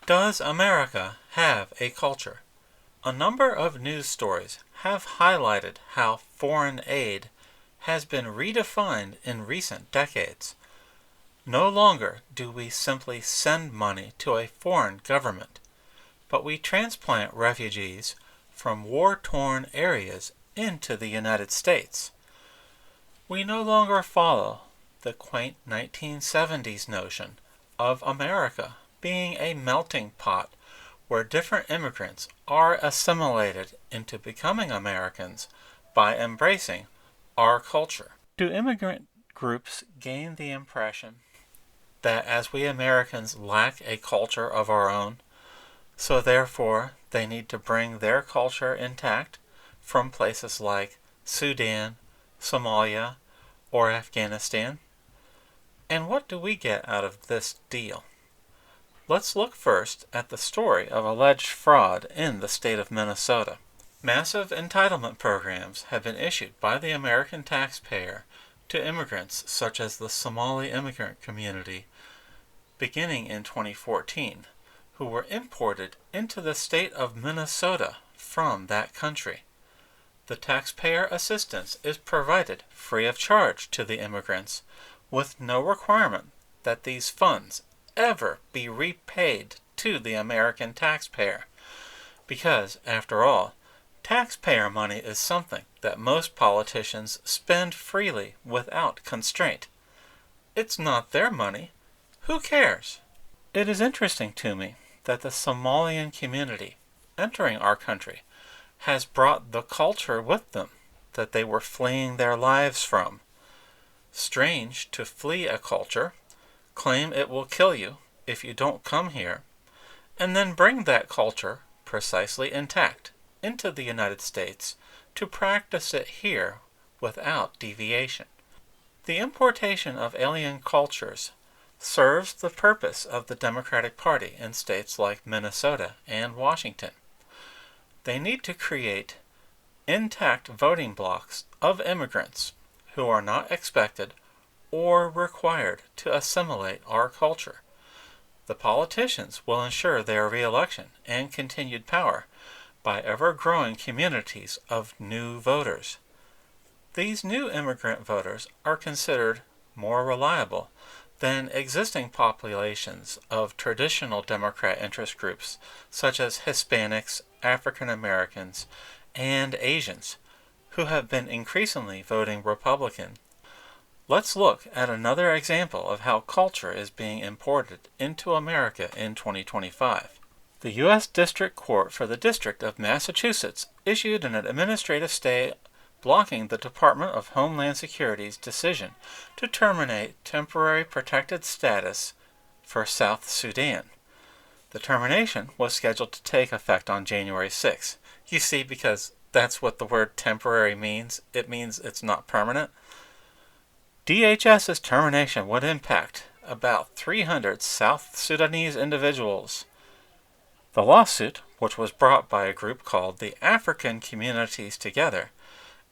Does America have a culture? A number of news stories have highlighted how foreign aid has been redefined in recent decades. No longer do we simply send money to a foreign government, but we transplant refugees from war-torn areas into the United States. We no longer follow the quaint 1970s notion of America being a melting pot where different immigrants are assimilated into becoming Americans by embracing our culture. Do immigrant groups gain the impression that as we Americans lack a culture of our own, so therefore they need to bring their culture intact from places like Sudan, Somalia, or Afghanistan? And what do we get out of this deal? Let's look first at the story of alleged fraud in the state of Minnesota. Massive entitlement programs have been issued by the American taxpayer to immigrants such as the Somali immigrant community beginning in 2014, who were imported into the state of Minnesota from that country. The taxpayer assistance is provided free of charge to the immigrants, with no requirement that these funds ever be repaid to the American taxpayer. Because, after all, taxpayer money is something that most politicians spend freely without constraint. It's not their money. Who cares? It is interesting to me that the Somalian community entering our country has brought the culture with them that they were fleeing their lives from. Strange to flee a culture, claim it will kill you if you don't come here, and then bring that culture, precisely intact, into the United States to practice it here without deviation. The importation of alien cultures serves the purpose of the Democratic Party in states like Minnesota and Washington. They need to create intact voting blocks of immigrants who are not expected or required to assimilate our culture. The politicians will ensure their re-election and continued power by ever-growing communities of new voters. These new immigrant voters are considered more reliable than existing populations of traditional Democrat interest groups such as Hispanics, African Americans, and Asians, who have been increasingly voting Republican. Let's look at another example of how culture is being imported into America in 2025. The U.S. District Court for the District of Massachusetts issued an administrative stay blocking the Department of Homeland Security's decision to terminate temporary protected status for South Sudan. The termination was scheduled to take effect on January 6. You see, because that's what the word temporary means. It means it's not permanent. DHS's termination would impact about 300 South Sudanese individuals. The lawsuit, which was brought by a group called the African Communities Together,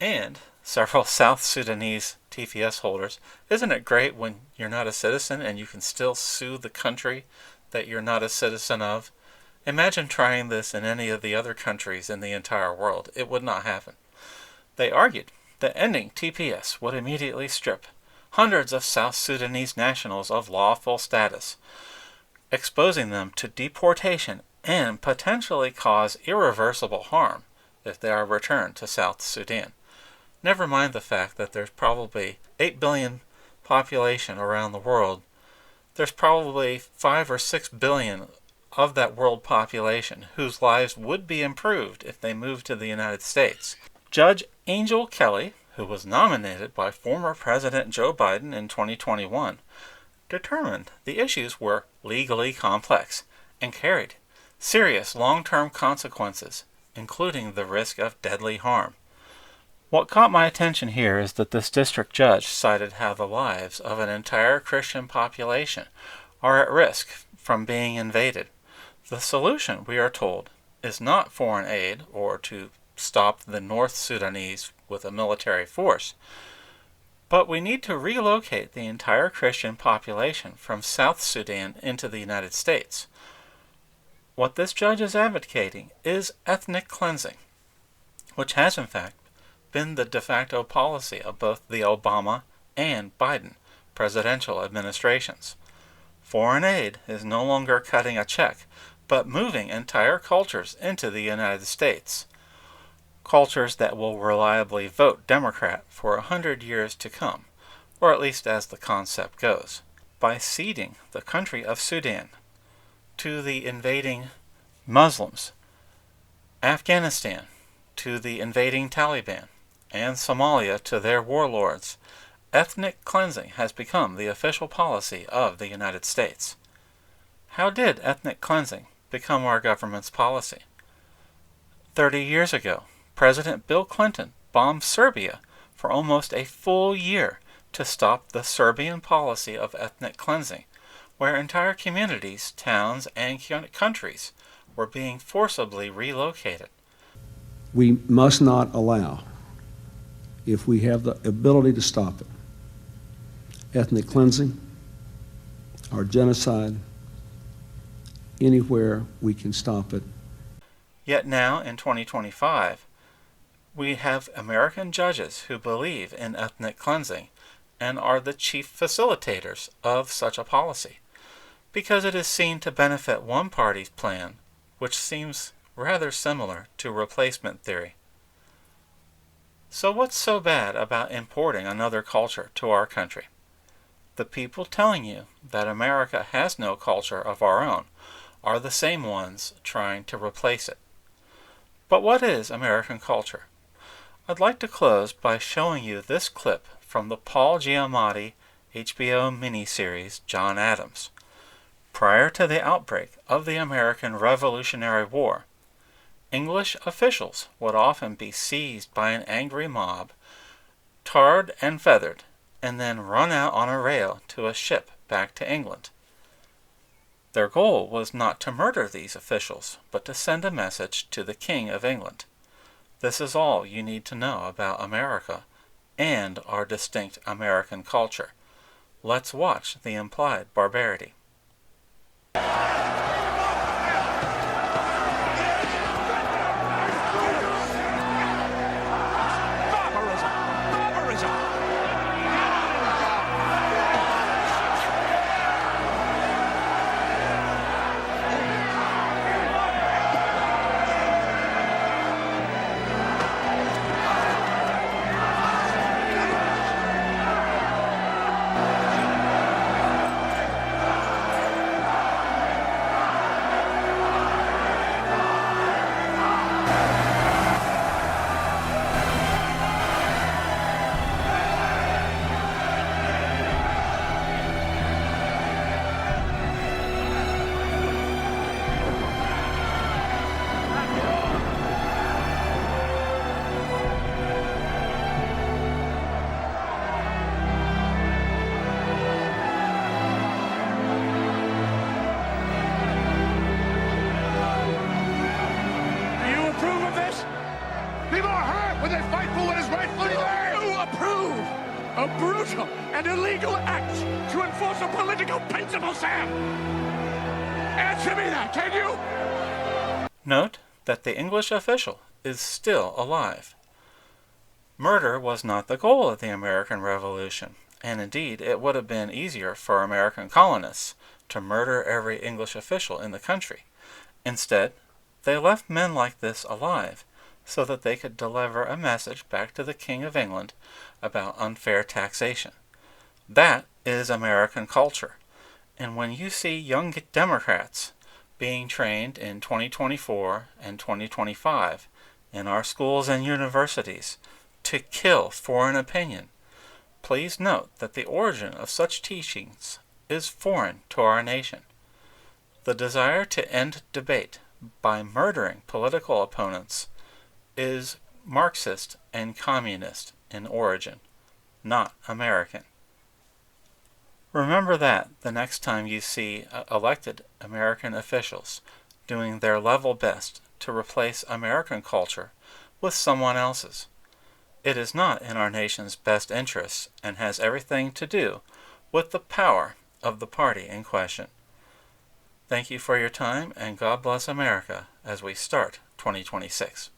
and several South Sudanese TPS holders. Isn't it great when you're not a citizen and you can still sue the country that you're not a citizen of? Imagine trying this in any of the other countries in the entire world. It would not happen. They argued that ending TPS would immediately strip hundreds of South Sudanese nationals of lawful status, exposing them to deportation and potentially cause irreversible harm if they are returned to South Sudan. Never mind the fact that there's probably 8 billion population around the world. There's probably 5 or 6 billion of that world population whose lives would be improved if they moved to the United States. Judge Angel Kelly, who was nominated by former President Joe Biden in 2021, determined the issues were legally complex and carried serious long-term consequences, including the risk of deadly harm. What caught my attention here is that this district judge cited how the lives of an entire Christian population are at risk from being invaded. The solution, we are told, is not foreign aid or to stop the North Sudanese with a military force, but we need to relocate the entire Christian population from South Sudan into the United States. What this judge is advocating is ethnic cleansing, which has in fact been the de facto policy of both the Obama and Biden presidential administrations. Foreign aid is no longer cutting a check, but moving entire cultures into the United States. Cultures that will reliably vote Democrat for 100 years to come, or at least as the concept goes, by ceding the country of Sudan to the invading Muslims, Afghanistan to the invading Taliban, and Somalia to their warlords. Ethnic cleansing has become the official policy of the United States. How did ethnic cleansing become our government's policy? 30 years ago, President Bill Clinton bombed Serbia for almost a full year to stop the Serbian policy of ethnic cleansing, where entire communities, towns, and countries were being forcibly relocated. We must not allow, if we have the ability to stop it, ethnic cleansing or genocide anywhere we can stop it. Yet now, in 2025, we have American judges who believe in ethnic cleansing and are the chief facilitators of such a policy, because it is seen to benefit one party's plan, which seems rather similar to replacement theory. So what's so bad about importing another culture to our country? The people telling you that America has no culture of our own are the same ones trying to replace it. But what is American culture? I'd like to close by showing you this clip from the Paul Giamatti HBO miniseries John Adams. Prior to the outbreak of the American Revolutionary War, English officials would often be seized by an angry mob, tarred and feathered, and then run out on a rail to a ship back to England. Their goal was not to murder these officials, but to send a message to the King of England. This is all you need to know about America and our distinct American culture. Let's watch the implied barbarity. A brutal and illegal act to enforce a political principle, Sam! Answer me that, can you? Note that the English official is still alive. Murder was not the goal of the American Revolution, and indeed it would have been easier for American colonists to murder every English official in the country. Instead, they left men like this alive so that they could deliver a message back to the King of England about unfair taxation. That is American culture. And when you see young Democrats being trained in 2024 and 2025 in our schools and universities to kill foreign opinion, please note that the origin of such teachings is foreign to our nation. The desire to end debate by murdering political opponents is Marxist and communist in origin, not American. Remember that the next time you see elected American officials doing their level best to replace American culture with someone else's. It is not in our nation's best interests and has everything to do with the power of the party in question. Thank you for your time, and God bless America as we start 2026.